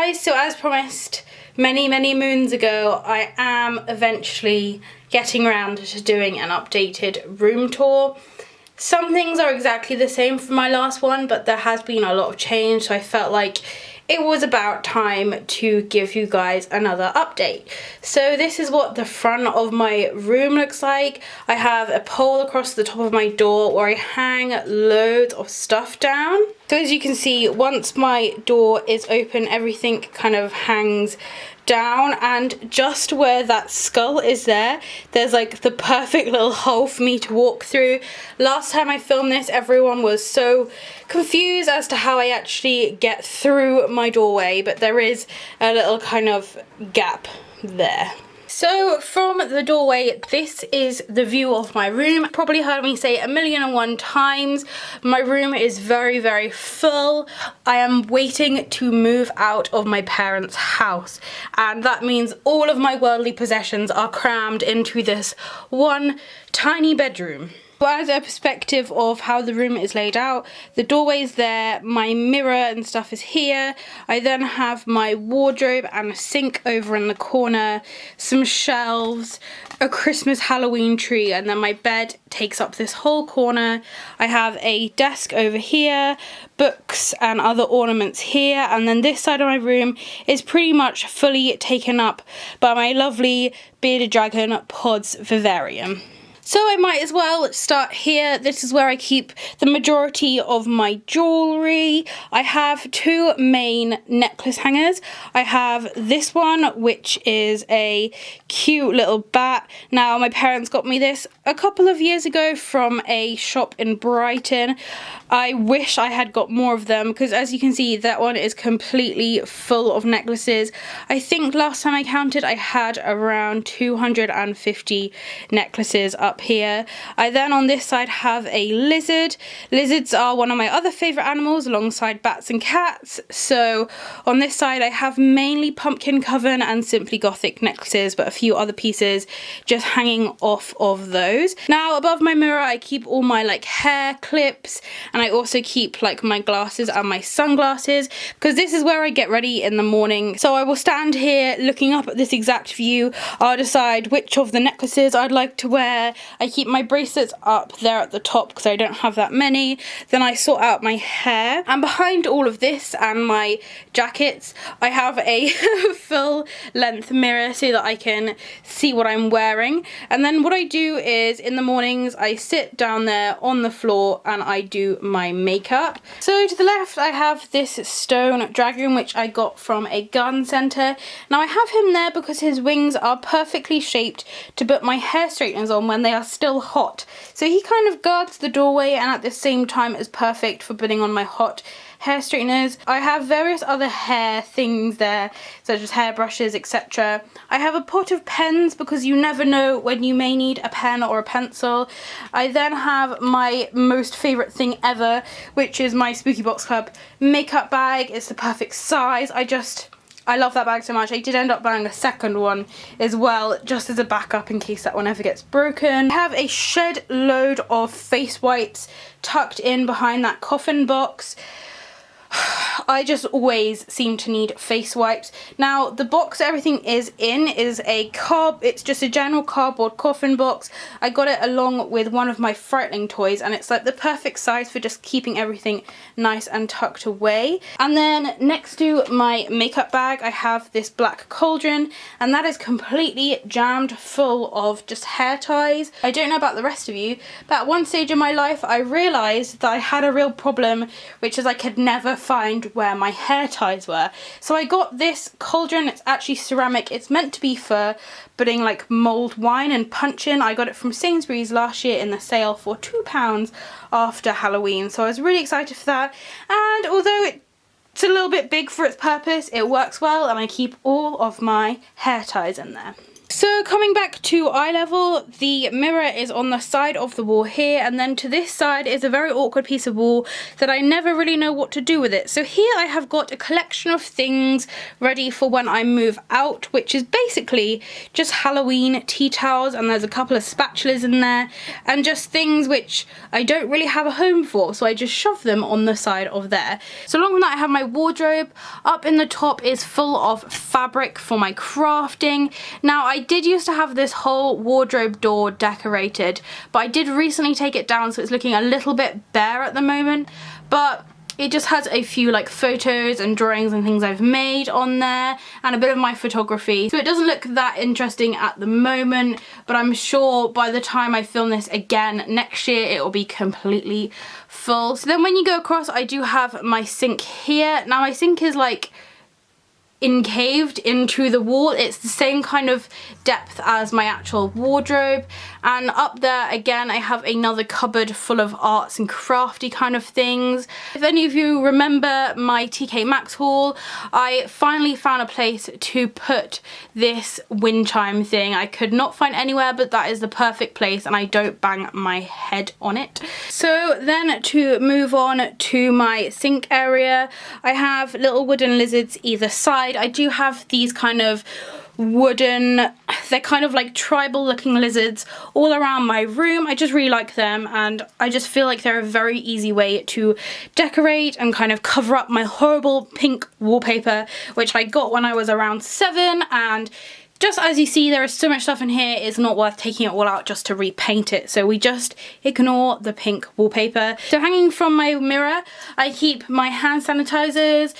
guys, so as promised many moons ago, I am eventually getting around to doing an updated room tour. Some things are exactly the same from my last one, but there has been a lot of change, so I felt like it was about time to give you guys another update. So this is what the front of my room looks like. I have a pole across the top of my door where I hang loads of stuff down. So as you can see, once my door is open, everything kind of hangs down, and just where that skull is there's like the perfect little hole for me to walk through. Last time I filmed this, everyone was so confused as to how I actually get through my doorway, but there is a little kind of gap there. So from the doorway, this is the view of my room. Probably heard me say 1,000,001 times, my room is very full. I am waiting to move out of my parents' house, and that means all of my worldly possessions are crammed into this one tiny bedroom. But as a perspective of how the room is laid out, the doorway is there, my mirror and stuff is here. I then have my wardrobe and a sink over in the corner, some shelves, a Christmas Halloween tree, and then my bed takes up this whole corner. I have a desk over here, books and other ornaments here, and then this side of my room is pretty much fully taken up by my lovely bearded dragon Pods vivarium. So I might as well start here. This is where I keep the majority of my jewellery. I have two main necklace hangers. I have this one, which is a cute little bat. Now, my parents got me this a couple of years ago from a shop in Brighton. I wish I had got more of them, because as you can see, that one is completely full of necklaces. I think last time I counted, I had around 250 necklaces up here. I then on this side have a lizard. Lizards are one of my other favourite animals alongside bats and cats. So on this side I have mainly pumpkin coven and simply Gothic necklaces, but a few other pieces just hanging off of those. Now above my mirror I keep all my like hair clips, and I also keep like my glasses and my sunglasses, because this is where I get ready in the morning. So I will stand here looking up at this exact view. I'll decide which of the necklaces I'd like to wear. I keep my bracelets up there at the top because I don't have that many. Then I sort out my hair, and behind all of this and my jackets I have a full length mirror so that I can see what I'm wearing. And then what I do is in the mornings I sit down there on the floor and I do my makeup. So to the left I have this stone dragon which I got from a garden centre. Now I have him there because his wings are perfectly shaped to put my hair straighteners on when they are still hot. So he kind of guards the doorway and at the same time is perfect for putting on my hot hair straighteners. I have various other hair things there, such as hairbrushes, etc. I have a pot of pens because you never know when you may need a pen or a pencil. I then have my most favourite thing ever, which is my Spooky Box Club makeup bag. It's the perfect size. I love that bag so much. I did end up buying a second one as well, just as a backup in case that one ever gets broken. I have a shed load of face wipes tucked in behind that coffin box. I just always seem to need face wipes. Now the box everything is in is it's just a general cardboard coffin box. I got it along with one of my frightening toys, and it's like the perfect size for just keeping everything nice and tucked away. And then next to my makeup bag I have this black cauldron, and that is completely jammed full of just hair ties. I don't know about the rest of you, but at one stage in my life I realised that I had a real problem, which is I could never find where my hair ties were. So I got this cauldron. It's actually ceramic. It's meant to be for putting like mulled wine and punch in. I got it from Sainsbury's last year in the sale for £2 after Halloween, so I was really excited for that. And although it's a little bit big for its purpose, it works well, and I keep all of my hair ties in there. So coming back to eye level, the mirror is on the side of the wall here, and then to this side is a very awkward piece of wall that I never really know what to do with it. So here I have got a collection of things ready for when I move out, which is basically just Halloween tea towels, and there's a couple of spatulas in there, and just things which I don't really have a home for, so I just shove them on the side of there. So along with that I have my wardrobe. Up in the top is full of fabric for my crafting. Now I did used to have this whole wardrobe door decorated, but I did recently take it down, so it's looking a little bit bare at the moment, but it just has a few like photos and drawings and things I've made on there, and a bit of my photography. So it doesn't look that interesting at the moment, but I'm sure by the time I film this again next year, it will be completely full. So then when you go across, I do have my sink here. Now my sink is like encaved into the wall. It's the same kind of depth as my actual wardrobe, and up there again I have another cupboard full of arts and crafty kind of things. If any of you remember my TK Maxx haul, I finally found a place to put this wind chime thing. I could not find anywhere, but that is the perfect place and I don't bang my head on it. So then to move on to my sink area, I have little wooden lizards either side. I do have these kind of wooden, they're kind of like tribal looking lizards all around my room. I just really like them, and I just feel like they're a very easy way to decorate and kind of cover up my horrible pink wallpaper, which I got when I was around 7, and just as you see, there is so much stuff in here, it's not worth taking it all out just to repaint it, so we just ignore the pink wallpaper. So hanging from my mirror, I keep my hand sanitizers.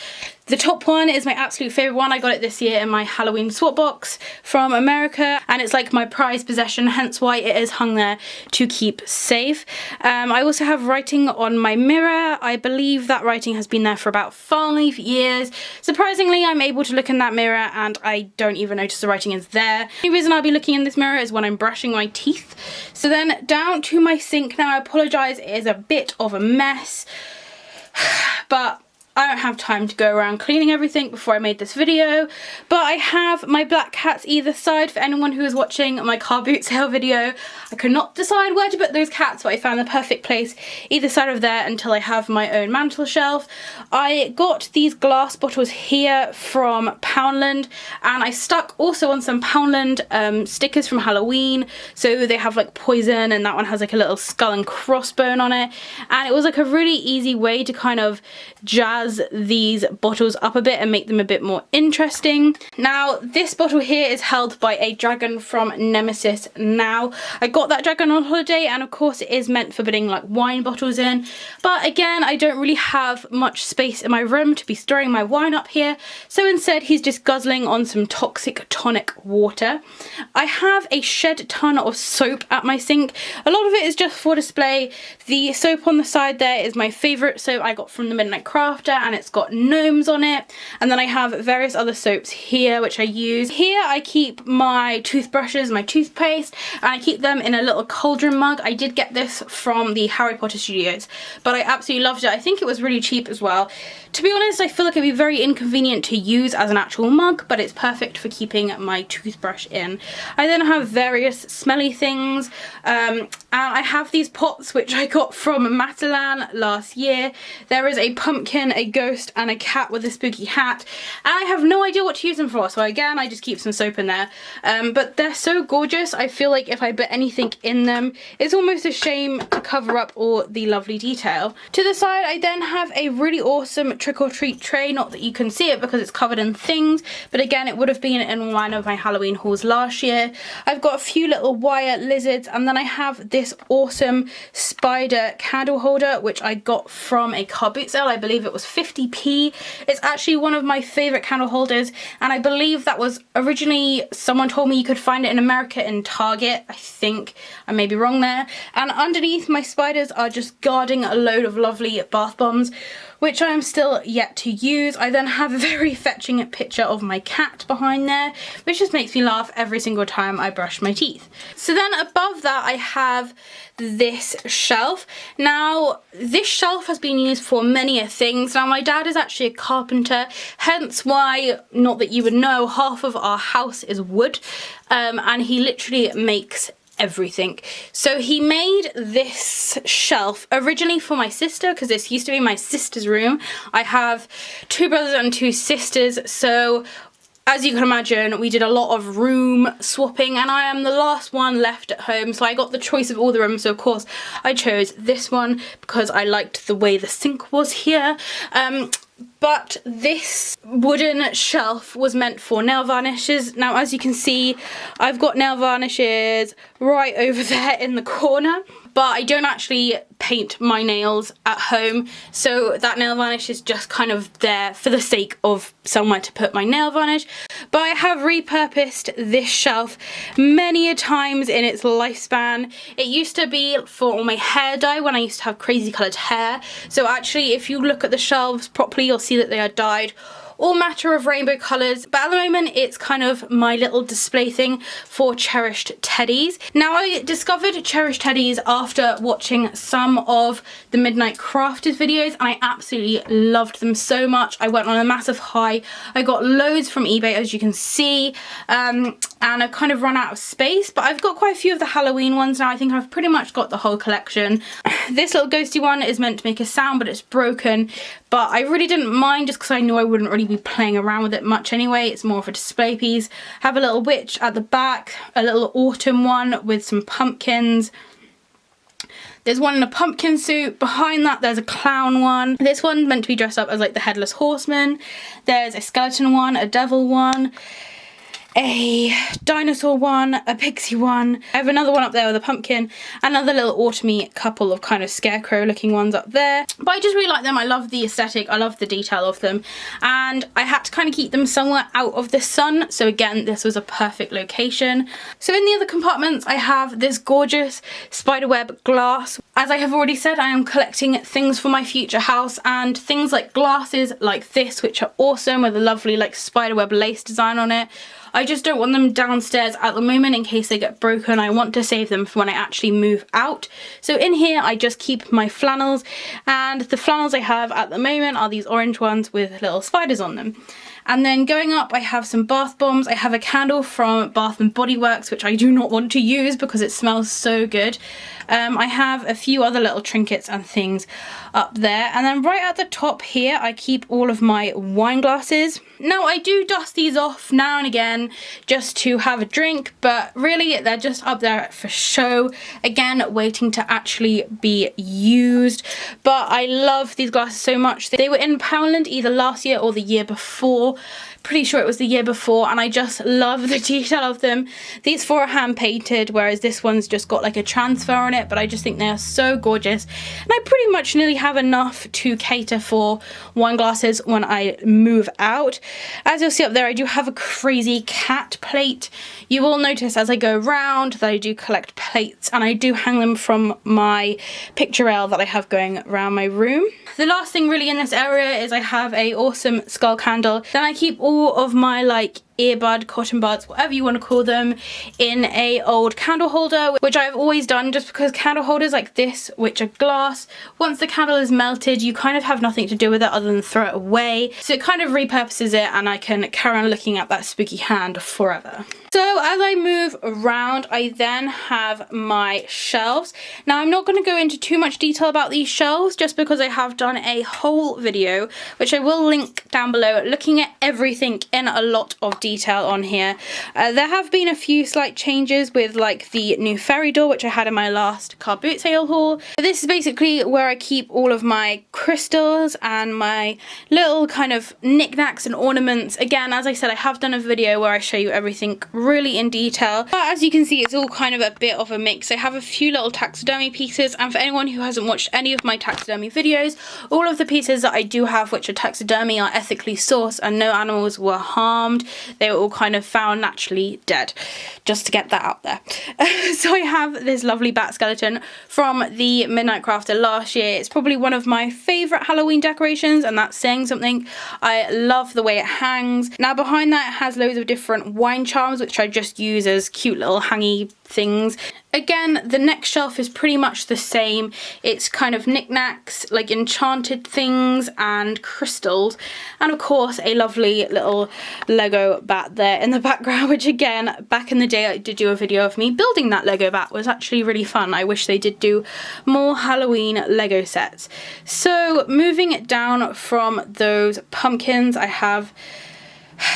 The top one is my absolute favourite one. I got it this year in my Halloween swap box from America, and it's like my prized possession, hence why it is hung there to keep safe. I also have writing on my mirror. I believe that writing has been there for about 5 years. Surprisingly, I'm able to look in that mirror and I don't even notice the writing is there. The only reason I'll be looking in this mirror is when I'm brushing my teeth. So then down to my sink. Now I apologise, it is a bit of a mess, but I don't have time to go around cleaning everything before I made this video, but I have my black cats either side. For anyone who is watching my car boot sale video, I could not decide where to put those cats, but I found the perfect place either side of there until I have my own mantel shelf. I got these glass bottles here from Poundland, and I stuck also on some Poundland stickers from Halloween. So they have like poison, and that one has like a little skull and crossbone on it, and it was like a really easy way to kind of jazz these bottles up a bit and make them a bit more interesting. Now this bottle here is held by a dragon from Nemesis Now. I got that dragon on holiday, and of course it is meant for putting like wine bottles in, but again I don't really have much space in my room to be storing my wine up here, so instead he's just guzzling on some toxic tonic water. I have a shed ton of soap at my sink. A lot of it is just for display. The soap on the side there is my favourite soap I got from the Midnight Crafter, and it's got gnomes on it, and then I have various other soaps here which I use. Here I keep my toothbrushes, my toothpaste, and I keep them in a little cauldron mug. I did get this from the Harry Potter Studios, but I absolutely loved it. I think it was really cheap as well. To be honest, I feel like it'd be very inconvenient to use as an actual mug, but it's perfect for keeping my toothbrush in. I then have various smelly things, and I have these pots which I got from Matalan last year. There is a pumpkin, a ghost, and a cat with a spooky hat, and I have no idea what to use them for, so again I just keep some soap in there, but they're so gorgeous. I feel like if I put anything in them, it's almost a shame to cover up all the lovely detail. To the side I then have a really awesome trick-or-treat tray, not that you can see it because it's covered in things, but again it would have been in one of my Halloween hauls last year. I've got a few little wire lizards, and then I have this awesome spider candle holder which I got from a car boot sale. I believe it was 50p. It's actually one of my favourite candle holders, and I believe that was originally, someone told me you could find it in America in Target. I think I may be wrong there. And underneath my spiders are just guarding a load of lovely bath bombs, which I am still yet to use. I then have a very fetching picture of my cat behind there, which just makes me laugh every single time I brush my teeth. So then above that I have this shelf. Now this shelf has been used for many things. Now my dad is actually a carpenter, hence why, not that you would know, half of our house is wood, and he literally makes everything. So he made this shelf originally for my sister, because this used to be my sister's room. I have 2 brothers and 2 sisters, so as you can imagine, we did a lot of room swapping, and I am the last one left at home, so I got the choice of all the rooms. So of course I chose this one because I liked the way the sink was here. But this wooden shelf was meant for nail varnishes. Now as you can see, I've got nail varnishes right over there in the corner, but I don't actually paint my nails at home, so that nail varnish is just kind of there for the sake of somewhere to put my nail varnish. But I have repurposed this shelf many a times in its lifespan. It used to be for all my hair dye when I used to have crazy coloured hair, so actually if you look at the shelves properly you'll see that they are dyed all matter of rainbow colours, but at the moment it's kind of my little display thing for cherished teddies. Now I discovered cherished teddies after watching some of the Midnight Crafters videos, and I absolutely loved them so much. I went on a massive high. I got loads from eBay, as you can see, and I've kind of run out of space, but I've got quite a few of the Halloween ones now. I think I've pretty much got the whole collection. This little ghosty one is meant to make a sound, but it's broken, but I really didn't mind just because I knew I wouldn't really be playing around with it much anyway. It's more of a display piece. Have a little witch at the back, a little autumn one with some pumpkins. There's one in a pumpkin suit. Behind that there's a clown one. This one's meant to be dressed up as like the Headless Horseman. There's a skeleton one, a devil one, a dinosaur one, a pixie one. I have another one up there with a pumpkin, another little autumny couple of kind of scarecrow looking ones up there. But I just really like them. I love the aesthetic, I love the detail of them, and I had to kind of keep them somewhere out of the sun, so again this was a perfect location. So in the other compartments I have this gorgeous spiderweb glass. As I have already said, I am collecting things for my future house, and things like glasses like this, which are awesome with a lovely like spiderweb lace design on it. I just don't want them downstairs at the moment in case they get broken. I want to save them for when I actually move out. So in here I just keep my flannels, and the flannels I have at the moment are these orange ones with little spiders on them. And then going up I have some bath bombs. I have a candle from Bath and Body Works, which I do not want to use because it smells so good. I have a few other little trinkets and things up there, and then right at the top here I keep all of my wine glasses. Now I do dust these off now and again just to have a drink, but really they're just up there for show, again waiting to actually be used. But I love these glasses so much. They were in Poundland either last year or the year before. Pretty sure it was the year before, and I just love the detail of them. These 4 are hand painted, whereas this one's just got like a transfer on it, but I just think they are so gorgeous, and I pretty much nearly have enough to cater for wine glasses when I move out. As you'll see up there, I do have a crazy cat plate. You will notice as I go around that I do collect plates, and I do hang them from my picture rail that I have going around my room. The last thing really in this area is I have a awesome skull candle. Then I keep all of my like earbud, cotton buds, whatever you want to call them, in a old candle holder, which I've always done just because candle holders like this, which are glass, once the candle is melted you kind of have nothing to do with it other than throw it away, so it kind of repurposes it and I can carry on looking at that spooky hand forever. So as I move around I then have my shelves. Now I'm not going to go into too much detail about these shelves just because I have done a whole video which I will link down below looking at everything in a lot of detail on here. There have been a few slight changes with like the new fairy door which I had in my last car boot sale haul. This is basically where I keep all of my crystals and my little kind of knickknacks and ornaments. Again, as I said, I have done a video where I show you everything really in detail, but as you can see it's all kind of a bit of a mix. I have a few little taxidermy pieces, and for anyone who hasn't watched any of my taxidermy videos, all of the pieces that I do have which are taxidermy are ethically sourced and no animals were harmed. they were all kind of found naturally dead, just to get that out there. So I have this lovely bat skeleton from the Midnight Crafter last year. It's probably one of my favourite Halloween decorations, and that's saying something. I love the way it hangs. Now behind that it has loads of different wine charms, which I just use as cute little hangy things. Again, the next shelf is pretty much the same. It's kind of knickknacks, like enchanted things and crystals, and of course a lovely little Lego bat there in the background, which again, back in the day I did do a video of me building that Lego bat. It was actually really fun. I wish they did do more Halloween Lego sets. So moving it down from those pumpkins, I have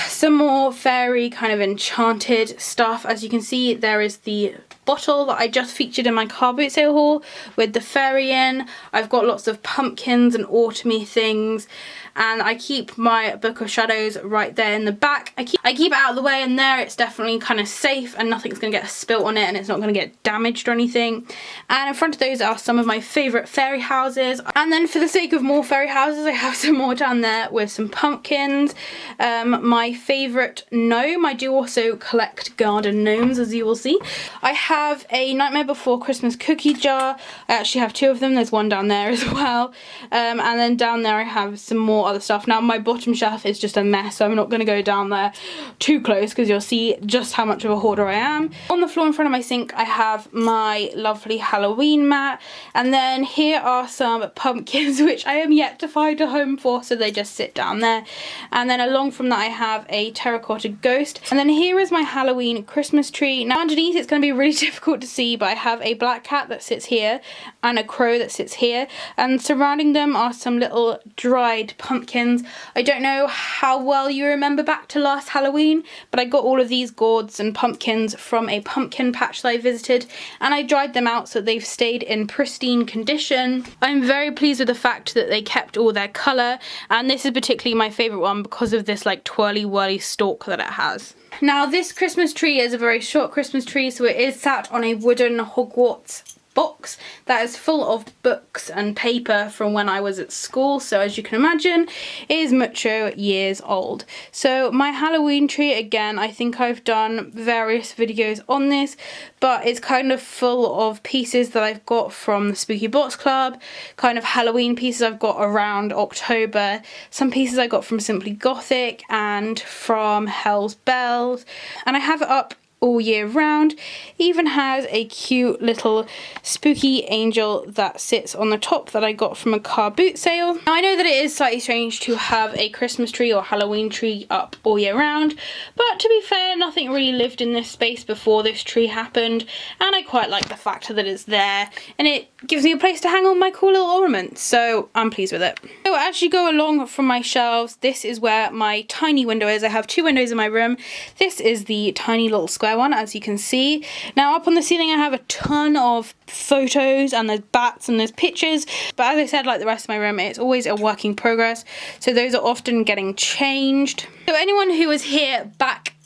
some more fairy kind of enchanted stuff. As you can see, there is the bottle that I just featured in my car boot sale haul with the fairy in. I've got lots of pumpkins and autumny things, and I keep my Book of Shadows right there in the back. I keep it out of the way, and there it's definitely kind of safe and nothing's going to get spilt on it, and it's not going to get damaged or anything. And in front of those are some of my favourite fairy houses. And then for the sake of more fairy houses, I have some more down there with some pumpkins. My favourite gnome, I do also collect garden gnomes, as you will see. I have a Nightmare Before Christmas cookie jar. I actually have two of them. There's one down there as well. And then down there I have some more other stuff. Now my bottom shelf is just a mess, so I'm not going to go down there too close because you'll see just how much of a hoarder I am. On the floor in front of my sink I have my lovely Halloween mat, and then here are some pumpkins which I am yet to find a home for, so they just sit down there. And then along from that I have a terracotta ghost, and then here is my Halloween Christmas tree. Now underneath it's going to be really difficult to see, but I have a black cat that sits here and a crow that sits here, and surrounding them are some little dried pumpkins. I don't know how well you remember back to last Halloween, but I got all of these gourds and pumpkins from a pumpkin patch that I visited, and I dried them out so they've stayed in pristine condition. I'm very pleased with the fact that they kept all their colour, and this is particularly my favourite one because of this like twirly whirly stalk that it has. Now this Christmas tree is a very short Christmas tree, so it is sat on a wooden Hogwarts box that is full of books and paper from when I was at school, so as you can imagine it is mucho years old. So my Halloween tree, again, I think I've done various videos on this, but it's kind of full of pieces that I've got from the Spooky Box Club, kind of Halloween pieces I've got around October, some pieces I got from Simply Gothic and from Hell's Bells, and I have it up all year round. Even has a cute little spooky angel that sits on the top that I got from a car boot sale. Now I know that it is slightly strange to have a Christmas tree or Halloween tree up all year round, but to be fair, nothing really lived in this space before this tree happened, and I quite like the fact that it's there and it gives me a place to hang on my cool little ornaments, so I'm pleased with it. So as you go along from my shelves, this is where my tiny window is. I have two windows in my room. This is the tiny little square one, as you can see. Now up on the ceiling I have a ton of photos, and there's bats and there's pictures, but as I said, like the rest of my room, it's always a work in progress, so those are often getting changed. So anyone who was here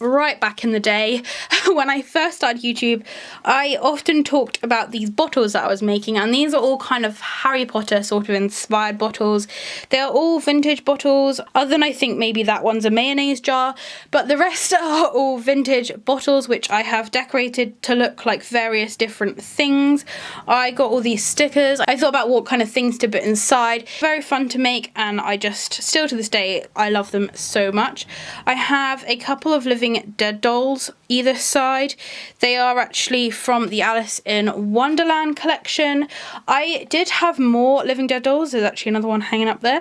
right back in the day when I first started YouTube, I often talked about these bottles that I was making, and these are all kind of Harry Potter sort of inspired bottles. They're all vintage bottles, other than I think maybe that one's a mayonnaise jar, but the rest are all vintage bottles which I have decorated to look like various different things. I got all these stickers. I thought about what kind of things to put inside. Very fun to make, and I just, still to this day, I love them so much. I have a couple of Living Dead dolls either side. They are actually from the Alice in Wonderland collection. I did have more Living Dead dolls. There's actually another one hanging up there.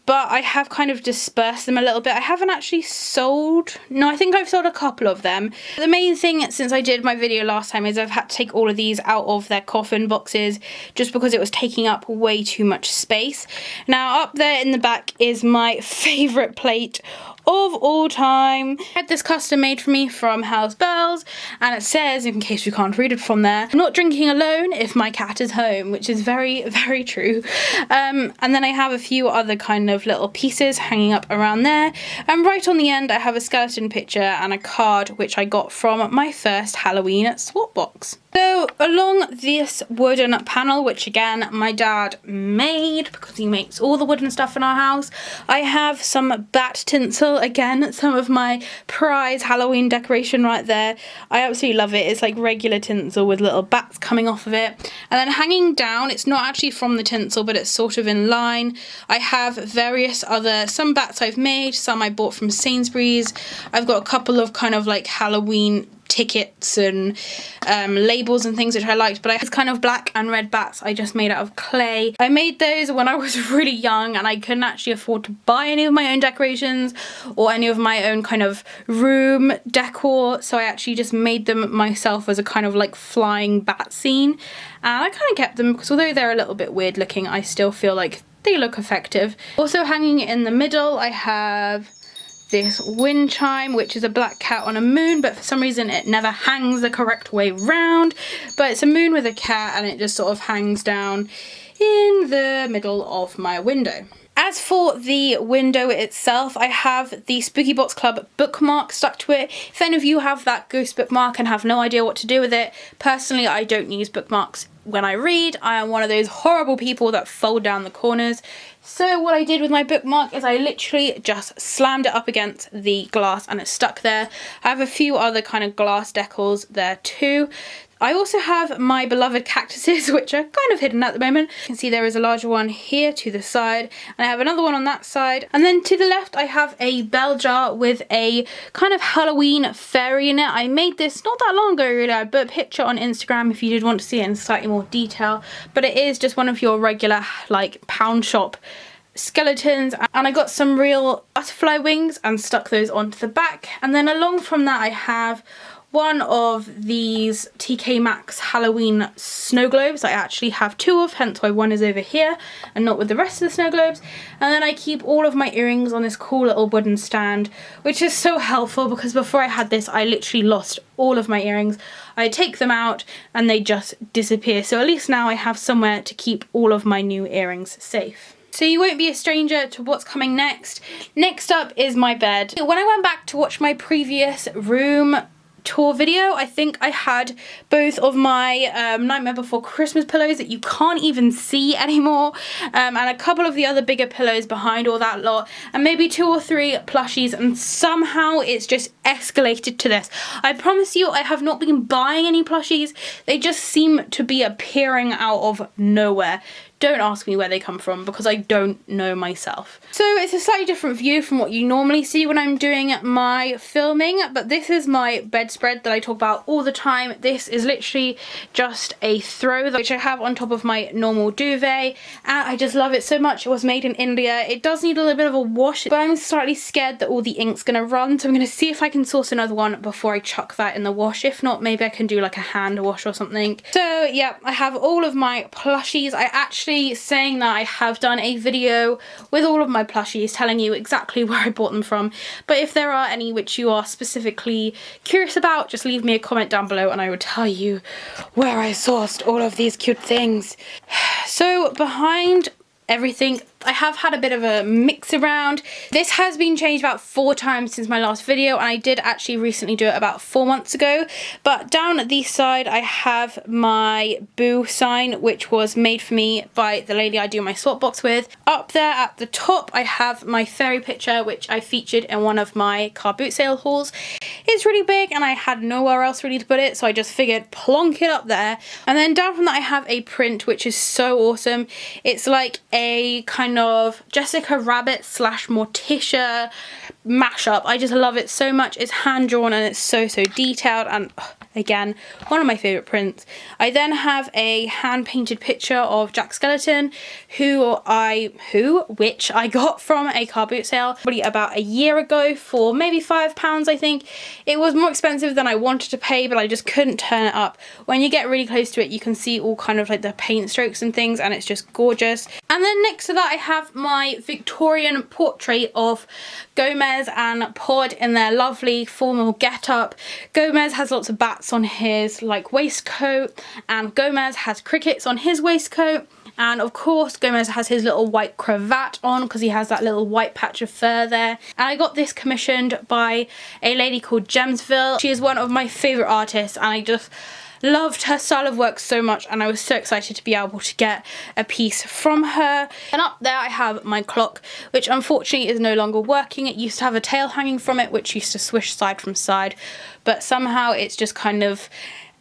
But I have kind of dispersed them a little bit. I haven't actually sold, no, I think I've sold a couple of them. The main thing since I did my video last time is I've had to take all of these out of their coffin boxes just because it was taking up way too much space. Now up there in the back is my favourite plate of all time. I had this custom made for me from Hell's Bells, and it says, in case you can't read it from there, "I'm not drinking alone if my cat is home," which is very, very true. And then I have a few other kind of little pieces hanging up around there, and right on the end I have a skeleton picture and a card which I got from my first Halloween swap box. So along this wooden panel, which again my dad made because he makes all the wooden stuff in our house, I have some bat tinsel. Again, some of my prize Halloween decoration right there. I absolutely love it. It's like regular tinsel with little bats coming off of it. And then hanging down, it's not actually from the tinsel, but it's sort of in line, I have various other, some bats I've made, some I bought from Sainsbury's. I've got a couple of kind of like Halloween tickets and labels and things which I liked, but I have kind of black and red bats I just made out of clay. I made those when I was really young and I couldn't actually afford to buy any of my own decorations or any of my own kind of room decor, so I actually just made them myself as a kind of like flying bat scene, and I kind of kept them because although they're a little bit weird looking, I still feel like they look effective. Also hanging in the middle, I have this wind chime, which is a black cat on a moon, but for some reason it never hangs the correct way round, but it's a moon with a cat and it just sort of hangs down in the middle of my window. As for the window itself, I have the Spooky Box Club bookmark stuck to it. If any of you have that ghost bookmark and have no idea what to do with it, personally I don't use bookmarks when I read. I am one of those horrible people that fold down the corners. So what I did with my bookmark is I literally just slammed it up against the glass and it's stuck there. I have a few other kind of glass decals there too. I also have my beloved cactuses, which are kind of hidden at the moment. You can see there is a larger one here to the side, and I have another one on that side. And then to the left, I have a bell jar with a kind of Halloween fairy in it. I made this not that long ago, really. I put a picture on Instagram if you did want to see it in slightly more detail, but it is just one of your regular, like, pound shop skeletons, and I got some real butterfly wings and stuck those onto the back. And then along from that, I have one of these TK Maxx Halloween snow globes. I actually have two of, hence why one is over here and not with the rest of the snow globes. And then I keep all of my earrings on this cool little wooden stand, which is so helpful because before I had this, I literally lost all of my earrings. I take them out and they just disappear. So at least now I have somewhere to keep all of my new earrings safe. So you won't be a stranger to what's coming next. Next up is my bed. When I went back to watch my previous room tour video, I think I had both of my Nightmare Before Christmas pillows that you can't even see anymore, and a couple of the other bigger pillows behind all that lot, and maybe 2 or 3 plushies, and somehow it's just escalated to this. I promise you I have not been buying any plushies, they just seem to be appearing out of nowhere. Don't ask me where they come from because I don't know myself. So it's a slightly different view from what you normally see when I'm doing my filming, but this is my bedspread that I talk about all the time. This is literally just a throw which I have on top of my normal duvet, and I just love it so much. It was made in India. It does need a little bit of a wash, but I'm slightly scared that all the ink's gonna run, so I'm gonna see if I can source another one before I chuck that in the wash. If not, maybe I can do like a hand wash or something. So yeah, I have all of my plushies. I actually, saying that, I have done a video with all of my plushies telling you exactly where I bought them from, but if there are any which you are specifically curious about, just leave me a comment down below and I will tell you where I sourced all of these cute things. So behind everything, I have had a bit of a mix around. This has been changed about 4 times since my last video, and I did actually recently do it about 4 months ago. But down at the side I have my boo sign, which was made for me by the lady I do my swap box with. Up there at the top I have my fairy picture, which I featured in one of my car boot sale hauls. It's really big and I had nowhere else really to put it, so I just figured plonk it up there. And then down from that I have a print which is so awesome. It's like a kind of Jessica Rabbit / Morticia mashup. I just love it so much. It's hand drawn and it's so detailed, and again, one of my favourite prints. I then have a hand painted picture of Jack Skeleton, which I got from a car boot sale probably about a year ago for maybe £5, I think. It was more expensive than I wanted to pay, but I just couldn't turn it up. When you get really close to it, you can see all kind of like the paint strokes and things, and it's just gorgeous. And then next to that I have my Victorian portrait of Gomez and Pod in their lovely formal get-up. Gomez has lots of bats on his like waistcoat, and Gomez has crickets on his waistcoat, and of course Gomez has his little white cravat on because he has that little white patch of fur there. And I got this commissioned by a lady called Gemsville. She is one of my favourite artists and I just loved her style of work so much, and I was so excited to be able to get a piece from her. And up there I have my clock, which unfortunately is no longer working. It used to have a tail hanging from it which used to swish side from side, but somehow it's just kind of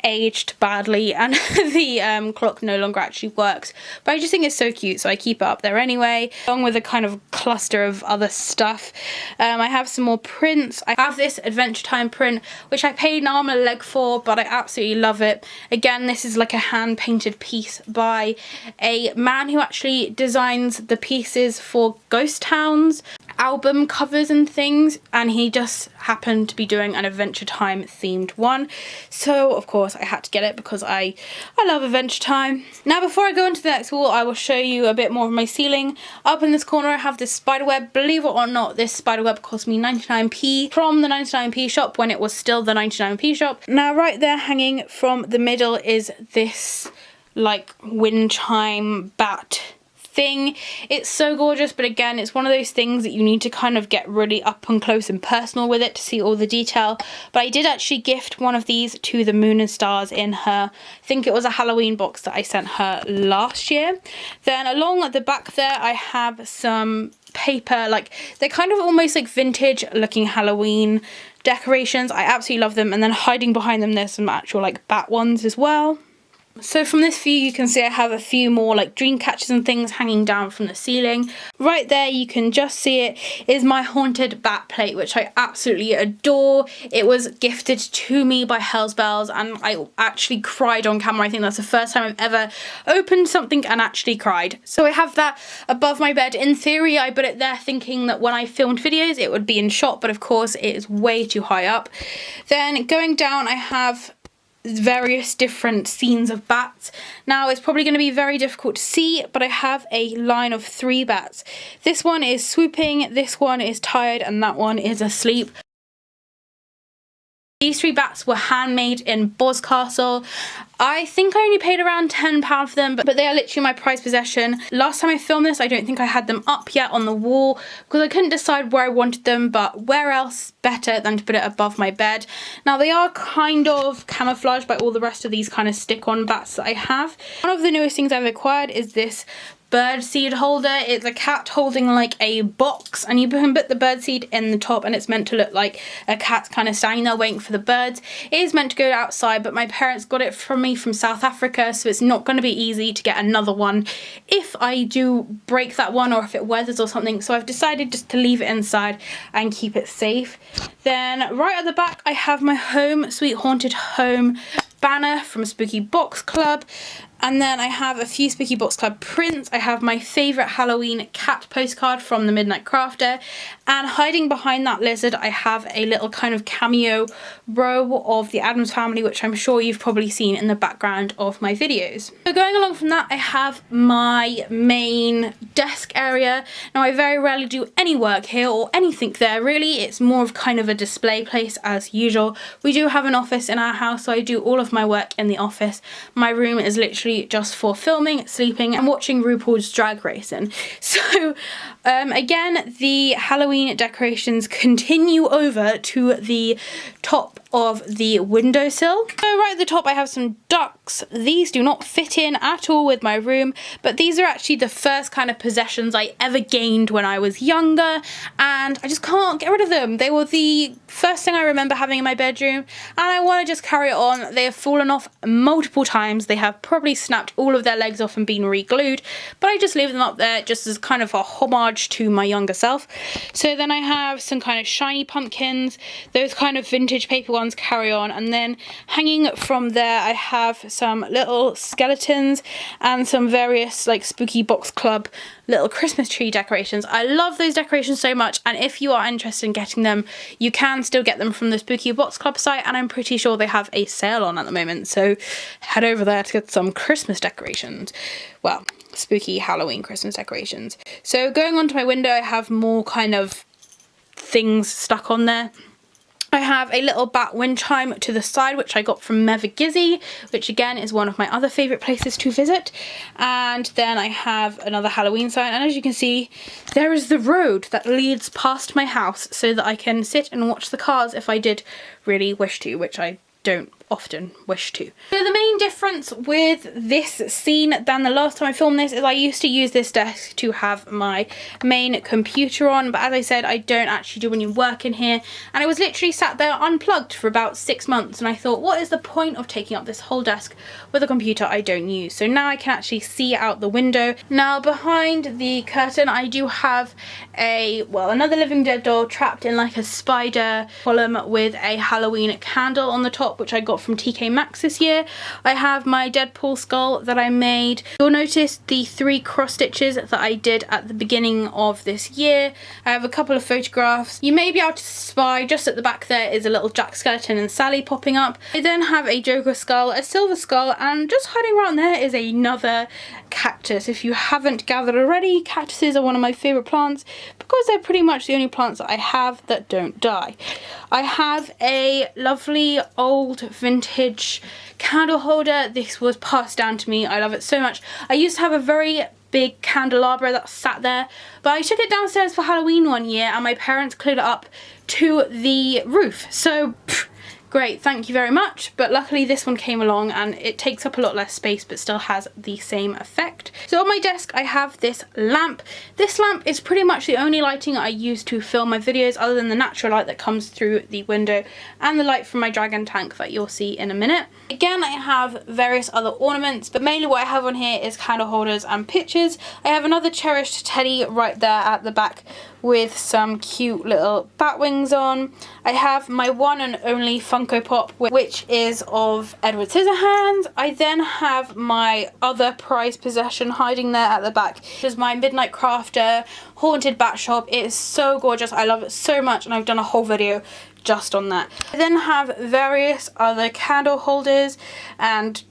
aged badly and the clock no longer actually works, but I just think it's so cute, so I keep it up there anyway, along with a kind of cluster of other stuff. I have some more prints. I have this Adventure Time print which I paid an arm and a leg for, but I absolutely love it. Again, this is like a hand painted piece by a man who actually designs the pieces for ghost towns, album covers and things, and he just happened to be doing an Adventure Time themed one, so of course I had to get it because I love Adventure Time. Now before I go into the next wall, I will show you a bit more of my ceiling. Up in this corner I have this spiderweb. Believe it or not, this spiderweb cost me 99p from the 99p shop when it was still the 99p shop. Now right there hanging from the middle is this like wind chime bat thing. It's so gorgeous, but again, it's one of those things that you need to kind of get really up and close and personal with it to see all the detail. But I did actually gift one of these to the Moon and Stars in her, I think it was a Halloween box that I sent her last year. Then along at the back there I have some paper, like they're kind of almost like vintage looking Halloween decorations. I absolutely love them. And then hiding behind them there's some actual like bat ones as well. So from this view you can see I have a few more like dream catchers and things hanging down from the ceiling. Right there you can just see it is my haunted bat plate, which I absolutely adore. It was gifted to me by Hell's Bells and I actually cried on camera. I think that's the first time I've ever opened something and actually cried. So I have that above my bed. In theory I put it there thinking that when I filmed videos it would be in shot, but of course it is way too high up. Then going down I have various different scenes of bats. Now it's probably going to be very difficult to see, but I have a line of 3 bats. This one is swooping, this one is tired, and that one is asleep. These 3 bats were handmade in Boscastle. I think I only paid around £10 for them, but they are literally my prized possession. Last time I filmed this, I don't think I had them up yet on the wall because I couldn't decide where I wanted them, but where else better than to put it above my bed. Now they are kind of camouflaged by all the rest of these kind of stick-on bats that I have. One of the newest things I've acquired is this bird seed holder. It's a cat holding like a box and you can put the bird seed in the top and it's meant to look like a cat kind of standing there waiting for the birds. It is meant to go outside, but my parents got it from me from South Africa, so it's not going to be easy to get another one if I do break that one or if it weathers or something, so I've decided just to leave it inside and keep it safe. Then right at the back I have my Home Sweet Haunted Home banner from Spooky Box Club. And then I have a few Spooky Box Club prints. I have my favourite Halloween cat postcard from the Midnight Crafter. And hiding behind that lizard, I have a little kind of cameo row of the Addams Family, which I'm sure you've probably seen in the background of my videos. So going along from that, I have my main desk area. Now I very rarely do any work here or anything there really. It's more of kind of a display place as usual. We do have an office in our house, so I do all of my work in the office. My room is literally just for filming, sleeping and watching RuPaul's Drag Racing. So again, the Halloween decorations continue over to the top of the windowsill. So right at the top I have some ducks. These do not fit in at all with my room, but these are actually the first kind of possessions I ever gained when I was younger and I just can't get rid of them. They were the first thing I remember having in my bedroom and I want to just carry it on. They have fallen off multiple times. They have probably snapped all of their legs off and been re-glued, but I just leave them up there just as kind of a homage to my younger self. So then I have some kind of shiny pumpkins, those kind of vintage paper ones carry on, and then hanging from there I have some little skeletons and some various like Spooky Box Club little Christmas tree decorations. I love those decorations so much, and if you are interested in getting them, you can still get them from the Spooky Box Club site, and I'm pretty sure they have a sale on at the moment, so head over there to get some Christmas decorations. Well, spooky Halloween Christmas decorations. So going onto my window I have more kind of things stuck on there. I have a little bat wind chime to the side, which I got from Mevagizzy, which again is one of my other favourite places to visit. And then I have another Halloween sign, and as you can see, there is the road that leads past my house so that I can sit and watch the cars if I did really wish to, which I don't often wish to. So the main difference with this scene than the last time I filmed this is I used to use this desk to have my main computer on, but as I said, I don't actually do any work in here, and it was literally sat there unplugged for about 6 months, and I thought, what is the point of taking up this whole desk with a computer I don't use? So now I can actually see out the window. Now behind the curtain I do have another Living Dead doll trapped in like a spider column with a Halloween candle on the top, which I got from TK Maxx this year. I have my Deadpool skull that I made. You'll notice the 3 cross stitches that I did at the beginning of this year. I have a couple of photographs. You may be able to spy just at the back there is a little Jack Skeleton and Sally popping up. I then have a Joker skull, a silver skull, and just hiding around there is another cactus. If you haven't gathered already, cactuses are one of my favourite plants because they're pretty much the only plants that I have that don't die. I have a lovely old vintage candle holder. This was passed down to me. I love it so much. I used to have a very big candelabra that sat there, but I took it downstairs for Halloween one year and my parents cleared it up to the roof. So great, thank you very much. But luckily this one came along and it takes up a lot less space but still has the same effect. So on my desk I have this lamp. This lamp is pretty much the only lighting I use to film my videos other than the natural light that comes through the window and the light from my dragon tank that you'll see in a minute. Again, I have various other ornaments, but mainly what I have on here is candle holders and pictures. I have another cherished teddy right there at the back with some cute little bat wings on. I have my one and only Funko Pop, which is of Edward Scissorhands. I then have my other prized possession hiding there at the back, which is my Midnight Crafter Haunted Bat shop. It is so gorgeous. I love it so much, and I've done a whole video just on that. I then have various other candle holders and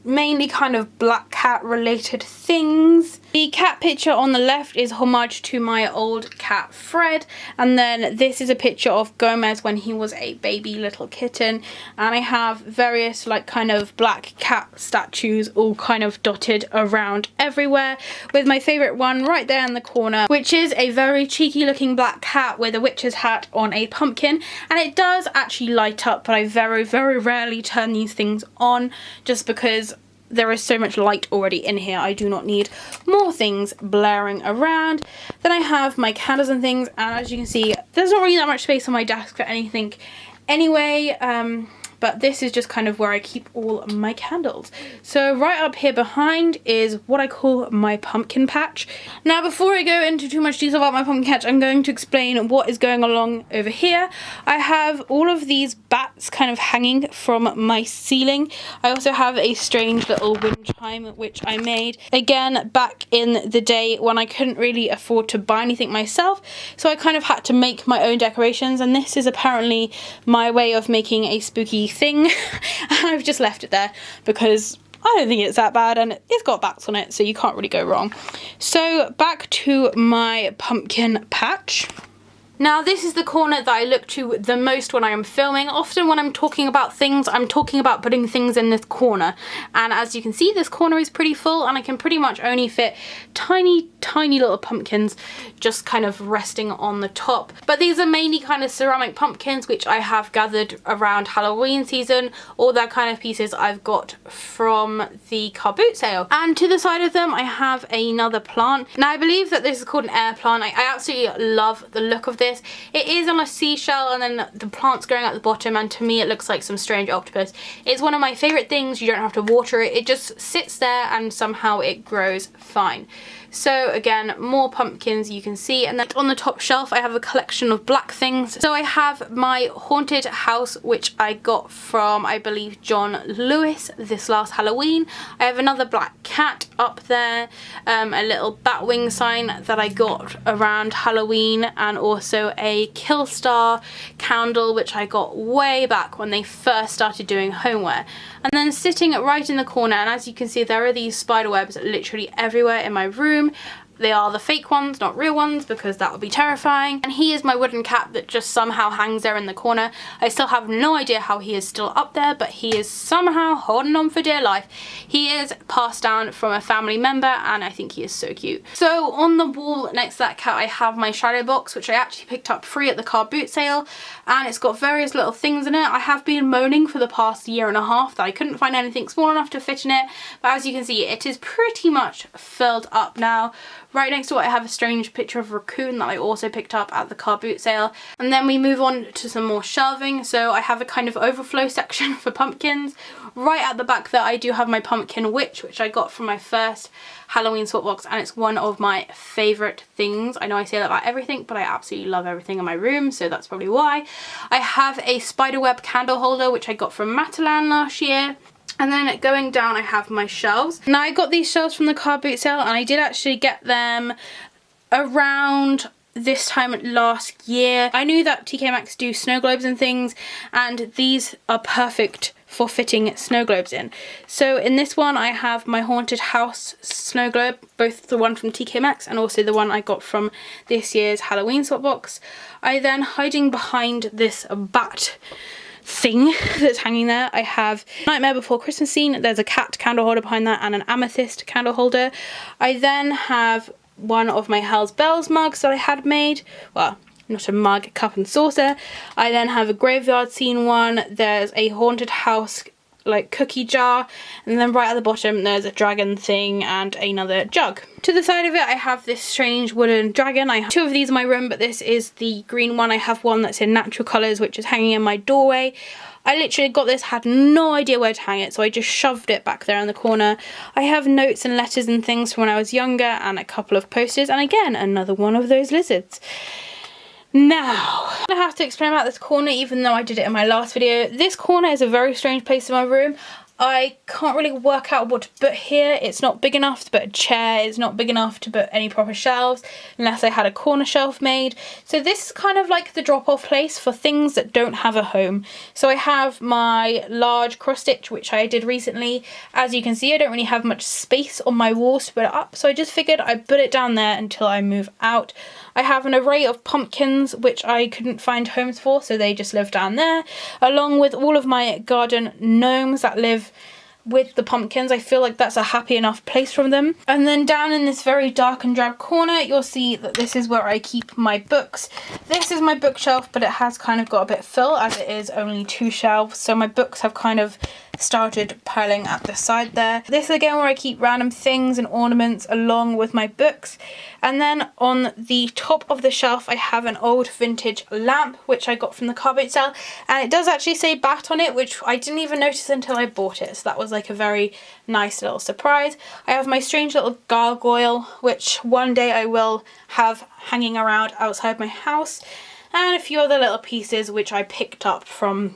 mainly kind of black cat related things. The cat picture on the left is homage to my old cat Fred, and then this is a picture of Gomez when he was a baby little kitten, and I have various like kind of black cat statues all kind of dotted around everywhere, with my favourite one right there in the corner, which is a very cheeky looking black cat with a witch's hat on a pumpkin, and it does actually light up, but I very rarely turn these things on just because there is so much light already in here. I do not need more things blaring around. Then I have my candles and things, and as you can see, there's not really that much space on my desk for anything anyway, but this is just kind of where I keep all my candles. So right up here behind is what I call my pumpkin patch. Now before I go into too much detail about my pumpkin patch, I'm going to explain what is going along over here. I have all of these bats kind of hanging from my ceiling. I also have a strange little wind chime which I made again back in the day when I couldn't really afford to buy anything myself, so I kind of had to make my own decorations, and this is apparently my way of making a spooky thing. And I've just left it there because I don't think it's that bad, and it's got bats on it, so you can't really go wrong. So back to my pumpkin patch. Now this is the corner that I look to the most when I am filming. Often when I'm talking about things, I'm talking about putting things in this corner. And as you can see, this corner is pretty full, and I can pretty much only fit tiny little pumpkins just kind of resting on the top. But these are mainly kind of ceramic pumpkins which I have gathered around Halloween season. All that kind of pieces I've got from the car boot sale. And to the side of them I have another plant. Now I believe that this is called an air plant. I absolutely love the look of this. It is on a seashell and then the plant's growing at the bottom, and to me it looks like some strange octopus. It's one of my favourite things. You don't have to water it. It just sits there and somehow it grows fine. So again, more pumpkins you can see, and then on the top shelf I have a collection of black things. So I have my haunted house which I got from, I believe, John Lewis this last Halloween. I have another black cat up there, a little bat wing sign that I got around Halloween, and also a Killstar candle which I got way back when they first started doing homeware. And then sitting right in the corner, and as you can see there are these spider webs literally everywhere in my room, They are the fake ones, not real ones, because that would be terrifying. And he is my wooden cat that just somehow hangs there in the corner. I still have no idea how he is still up there, but he is somehow holding on for dear life. He is passed down from a family member, and I think he is so cute. So on the wall next to that cat, I have my shadow box, which I actually picked up free at the car boot sale, and it's got various little things in it. I have been moaning for the past year and a half that I couldn't find anything small enough to fit in it, but as you can see, it is pretty much filled up now. Right next to it I have a strange picture of a raccoon that I also picked up at the car boot sale. And then we move on to some more shelving. So I have a kind of overflow section for pumpkins. Right at the back there I do have my pumpkin witch, which I got from my first Halloween swap box, and it's one of my favourite things. I know I say that about everything, but I absolutely love everything in my room, so that's probably why. I have a spiderweb candle holder, which I got from Matalan last year. And then going down I have my shelves. Now I got these shelves from the car boot sale, and I did actually get them around this time last year. I knew that TK Maxx do snow globes and things, and these are perfect for fitting snow globes in. So in this one I have my haunted house snow globe, both the one from TK Maxx and also the one I got from this year's Halloween swap box. I then, hiding behind this bat thing that's hanging there, I have Nightmare Before Christmas scene. There's a cat candle holder behind that and an amethyst candle holder. I then have one of my Hell's Bells mugs that I had made. Well, not a mug, cup and saucer. I then have a graveyard scene one. There's a haunted house like cookie jar, and then right at the bottom there's a dragon thing and another jug. To the side of it I have this strange wooden dragon. I have two of these in my room, but this is the green one. I have one that's in natural colours, which is hanging in my doorway. I literally got this, had no idea where to hang it, so I just shoved it back there in the corner. I have notes and letters and things from when I was younger, and a couple of posters, and again another one of those lizards. Now, I have to explain about this corner, even though I did it in my last video. This corner is a very strange place in my room. I can't really work out what to put here. It's not big enough to put a chair. It's not big enough to put any proper shelves, unless I had a corner shelf made. So this is kind of like the drop-off place for things that don't have a home. So I have my large cross stitch, which I did recently. As you can see, I don't really have much space on my walls to put it up, so I just figured I'd put it down there until I move out. I have an array of pumpkins which I couldn't find homes for, so they just live down there, along with all of my garden gnomes that live with the pumpkins. I feel like that's a happy enough place from them. And then down in this very dark and drab corner, you'll see that this is where I keep my books. This is my bookshelf, but it has kind of got a bit full as it is only 2 shelves, so my books have kind of started piling at the side there. This is again where I keep random things and ornaments along with my books. And then on the top of the shelf I have an old vintage lamp which I got from the car boot sale, and it does actually say bat on it, which I didn't even notice until I bought it, so that was like a very nice little surprise. I have my strange little gargoyle, which one day I will have hanging around outside my house, and a few other little pieces which I picked up from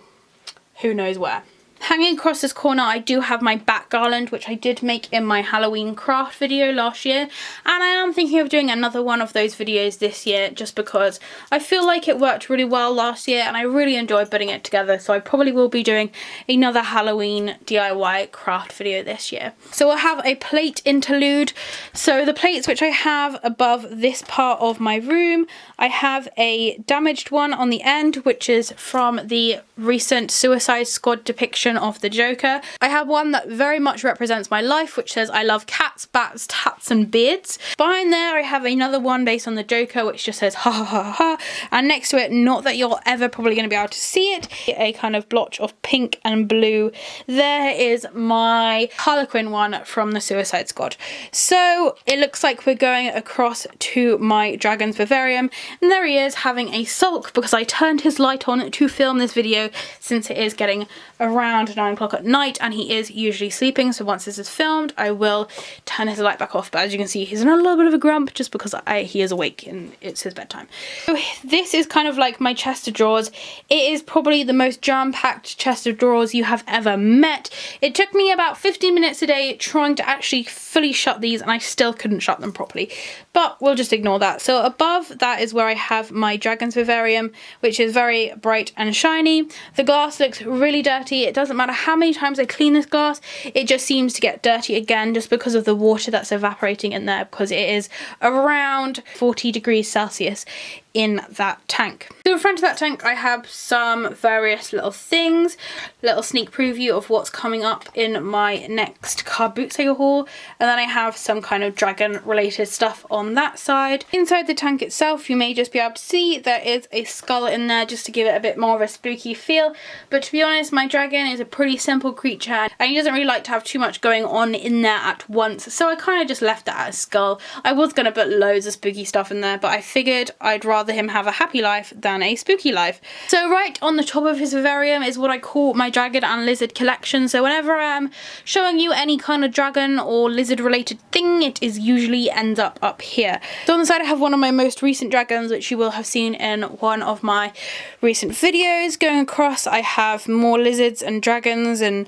who knows where. Hanging across this corner I do have my bat garland, which I did make in my Halloween craft video last year, and I am thinking of doing another one of those videos this year just because I feel like it worked really well last year and I really enjoyed putting it together, so I probably will be doing another Halloween DIY craft video this year. So I'll have a plate interlude. So the plates which I have above this part of my room, I have a damaged one on the end which is from the recent Suicide Squad depiction of the Joker. I have one that very much represents my life, which says I love cats, bats, tats and beards. Behind there I have another one based on the Joker which just says ha ha ha ha, and next to it, not that you're ever probably going to be able to see it, a kind of blotch of pink and blue. There is my Harlequin one from the Suicide Squad. So it looks like we're going across to my Dragon's Vivarium, and there he is having a sulk because I turned his light on to film this video since it is getting around 9 o'clock at night and he is usually sleeping, so once this is filmed I will turn his light back off, but as you can see he's in a little bit of a grump just because he is awake and it's his bedtime. So this is kind of like my chest of drawers. It is probably the most jam-packed chest of drawers you have ever met. It took me about 15 minutes a day trying to actually fully shut these and I still couldn't shut them properly, but we'll just ignore that. So above that is where I have my Dragon's Vivarium, which is very bright and shiny. The glass looks really dirty. It does doesn't matter how many times I clean this glass, it just seems to get dirty again just because of the water that's evaporating in there, because it is around 40 degrees Celsius in that tank. So in front of that tank I have some various little things, little sneak preview of what's coming up in my next car boot sale haul, and then I have some kind of dragon related stuff on that side. Inside the tank itself you may just be able to see there is a skull in there just to give it a bit more of a spooky feel, but to be honest my dragon is a pretty simple creature and he doesn't really like to have too much going on in there at once, so I kind of just left that as a skull. I was going to put loads of spooky stuff in there, but I figured I'd rather him have a happy life than a spooky life. So right on the top of his vivarium is what I call my dragon and lizard collection, so whenever I'm showing you any kind of dragon or lizard related thing, it is usually ends up here. So on the side I have one of my most recent dragons, which you will have seen in one of my recent videos. Going across I have more lizards and dragons and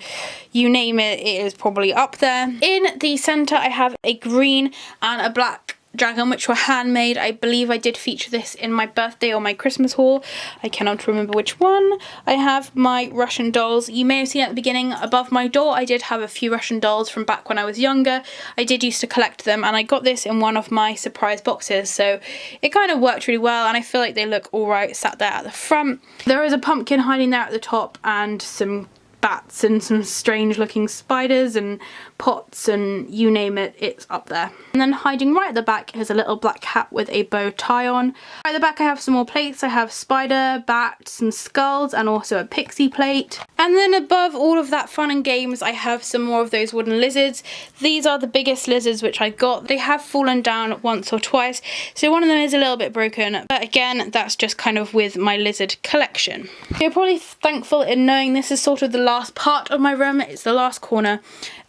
you name it, it is probably up there. In the centre I have a green and a black dragon which were handmade. I believe I did feature this in my birthday or my Christmas haul. I cannot remember which one. I have my Russian dolls. You may have seen at the beginning above my door I did have a few Russian dolls from back when I was younger. I did used to collect them and I got this in one of my surprise boxes, so it kind of worked really well and I feel like they look alright sat there at the front. There is a pumpkin hiding there at the top and some bats and some strange looking spiders and pots and you name it, it's up there. And then hiding right at the back is a little black cat with a bow tie on. At the back I have some more plates. I have spider, bat, some skulls and also a pixie plate. And then above all of that fun and games I have some more of those wooden lizards. These are the biggest lizards which I got. They have fallen down once or twice, so one of them is a little bit broken, but again that's just kind of with my lizard collection. You're probably thankful in knowing this is sort of the last part of my room. It's the last corner.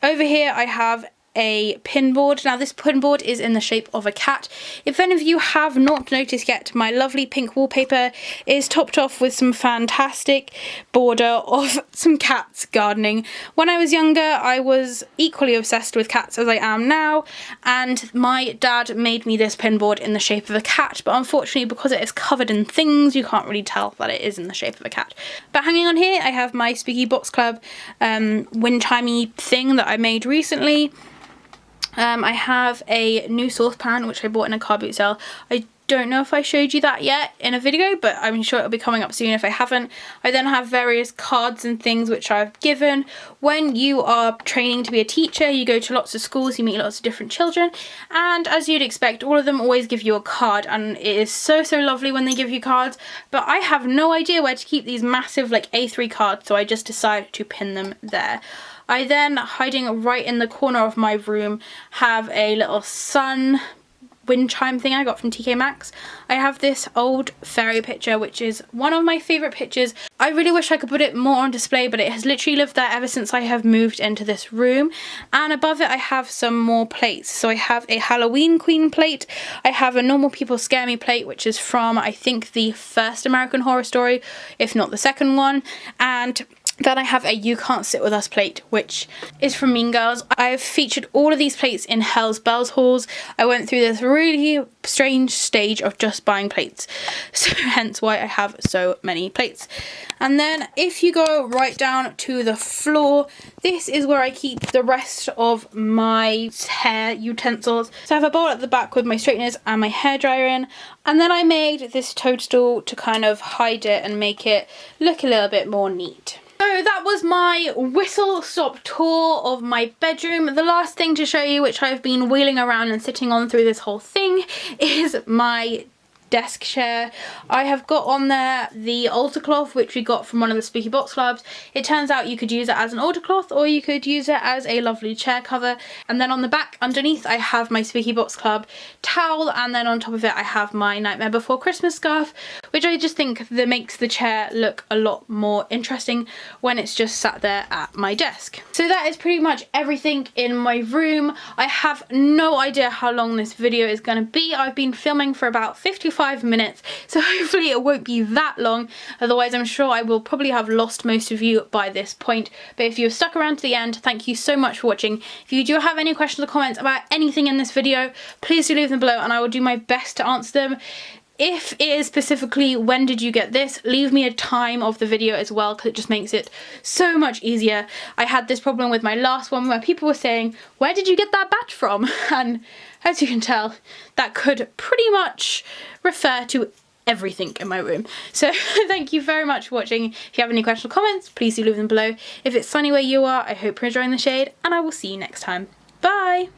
Over here I have a pinboard. Now this pinboard is in the shape of a cat. If any of you have not noticed yet, my lovely pink wallpaper is topped off with some fantastic border of some cats gardening. When I was younger I was equally obsessed with cats as I am now, and my dad made me this pinboard in the shape of a cat, but unfortunately because it is covered in things you can't really tell that it is in the shape of a cat. But hanging on here I have my Spooky Box Club wind chimey thing that I made recently. I have a new saucepan which I bought in a car boot sale. I don't know if I showed you that yet in a video, but I'm sure it'll be coming up soon if I haven't. I then have various cards and things which I've given. When you are training to be a teacher, you go to lots of schools, you meet lots of different children, and as you'd expect, all of them always give you a card, and it is so lovely when they give you cards, but I have no idea where to keep these massive like A3 cards, so I just decided to pin them there. I then, hiding right in the corner of my room, have a little sun wind chime thing I got from TK Maxx. I have this old fairy picture which is one of my favourite pictures. I really wish I could put it more on display, but it has literally lived there ever since I have moved into this room. And above it I have some more plates. So I have a Halloween Queen plate, I have a Normal People Scare Me plate which is from I think the first American Horror Story, if not the second one, and then I have a You Can't Sit With Us plate, which is from Mean Girls. I've featured all of these plates in Hell's Bells hauls. I went through this really strange stage of just buying plates, so hence why I have so many plates. And then if you go right down to the floor, this is where I keep the rest of my hair utensils. So I have a bowl at the back with my straighteners and my hairdryer in, and then I made this toadstool to kind of hide it and make it look a little bit more neat. So that was my whistle-stop tour of my bedroom. The last thing to show you, which I've been wheeling around and sitting on through this whole thing, is my desk chair. I have got on there the altar cloth which we got from one of the Spooky Box Clubs. It turns out you could use it as an altar cloth or you could use it as a lovely chair cover. And then on the back underneath I have my Spooky Box Club towel, and then on top of it I have my Nightmare Before Christmas scarf, which I just think that makes the chair look a lot more interesting when it's just sat there at my desk. So that is pretty much everything in my room. I have no idea how long this video is going to be. I've been filming for about 55 minutes, so hopefully it won't be that long, otherwise I'm sure I will probably have lost most of you by this point. But if you've stuck around to the end, thank you so much for watching. If you do have any questions or comments about anything in this video, please do leave them below and I will do my best to answer them. if it is specifically when did you get this, leave me a time of the video as well, because it just makes it so much easier. I had this problem with my last one where people were saying, where did you get that bat from? And as you can tell, that could pretty much refer to everything in my room. So thank you very much for watching. If you have any questions or comments, please do leave them below. If it's sunny where you are, I hope you're enjoying the shade, and I will see you next time. Bye!